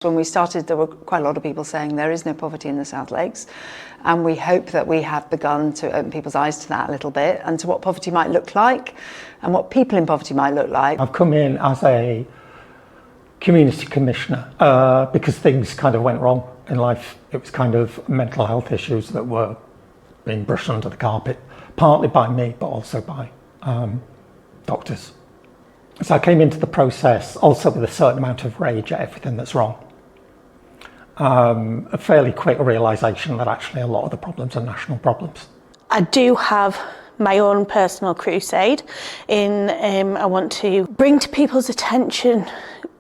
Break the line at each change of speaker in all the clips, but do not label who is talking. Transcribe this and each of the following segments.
When we started, there were quite a lot of people saying there is no poverty in the South Lakes, and we hope that we have begun to open people's eyes to that a little bit and to what poverty might look like and what people in poverty might look like.
I've come in as a community commissioner because things kind of went wrong in life. It was kind of mental health issues that were being brushed under the carpet, partly by me, but also by doctors. So I came into the process also with a certain amount of rage at everything that's wrong. A fairly quick realisation that actually a lot of the problems are national problems.
I do have my own personal crusade in I want to bring to people's attention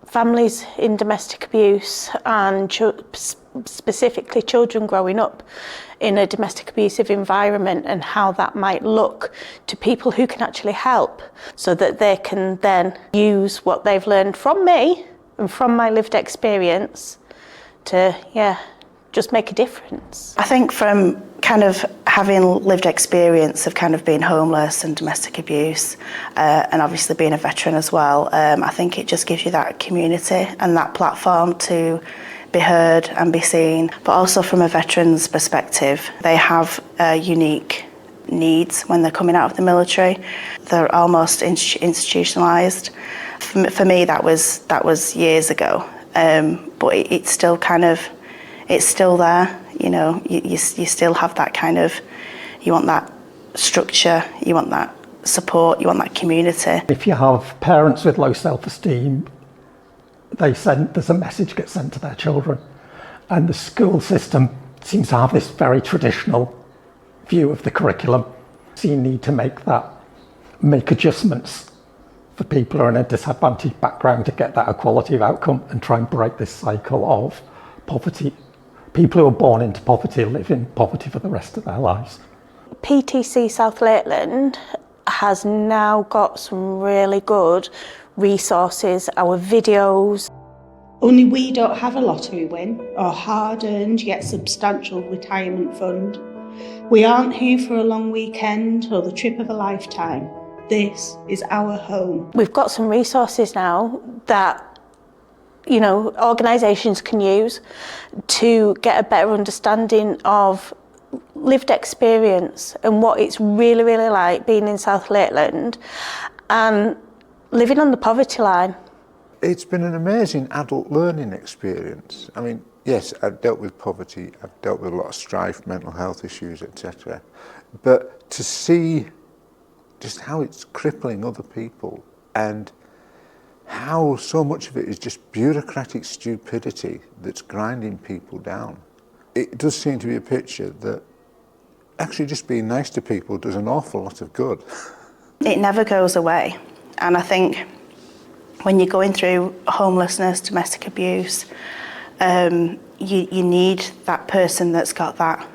families in domestic abuse and specifically children growing up in a domestic abusive environment and how that might look to people who can actually help, so that they can then use what they've learned from me and from my lived experience to, just make a difference.
I think from kind of having lived experience of kind of being homeless and domestic abuse and obviously being a veteran as well, I think it just gives you that community and that platform to be heard and be seen. But also from a veteran's perspective, they have unique needs when they're coming out of the military. They're almost institutionalised. For me, that was years ago, but it's still kind of, it's still there. You know, you still have that kind of, you want that structure, you want that support, you want that community.
If you have parents with low self-esteem, there's a message gets sent to their children, and the school system seems to have this very traditional view of the curriculum. So you need to make adjustments for people who are in a disadvantaged background to get that equality of outcome and try and break this cycle of poverty. People who are born into poverty live in poverty for the rest of their lives.
PTC South Lakeland has now got some really good resources, our videos.
Only we don't have a lottery win or hard-earned yet substantial retirement fund. We aren't here for a long weekend or the trip of a lifetime. This is our home.
We've got some resources now that organisations can use to get a better understanding of lived experience and what it's really, really like being in South Lakeland and living on the poverty line.
It's been an amazing adult learning experience. I mean, yes, I've dealt with poverty, I've dealt with a lot of strife, mental health issues, etc. But to see just how it's crippling other people and how so much of it is just bureaucratic stupidity that's grinding people down. It does seem to be a picture that actually just being nice to people does an awful lot of good.
It never goes away. And I think when you're going through homelessness, domestic abuse, you need that person that's got that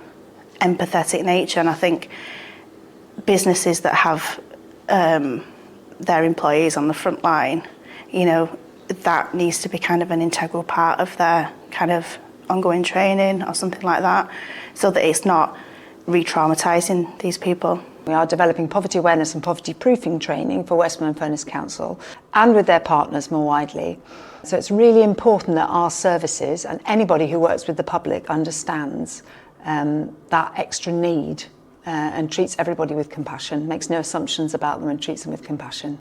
empathetic nature. And I think businesses that have their employees on the front line, that needs to be kind of an integral part of their kind of ongoing training or something like that, so that it's not re-traumatising these people.
We are developing poverty awareness and poverty proofing training for Westmorland Furness Council and with their partners more widely. So it's really important that our services and anybody who works with the public understands that extra need and treats everybody with compassion, makes no assumptions about them and treats them with compassion.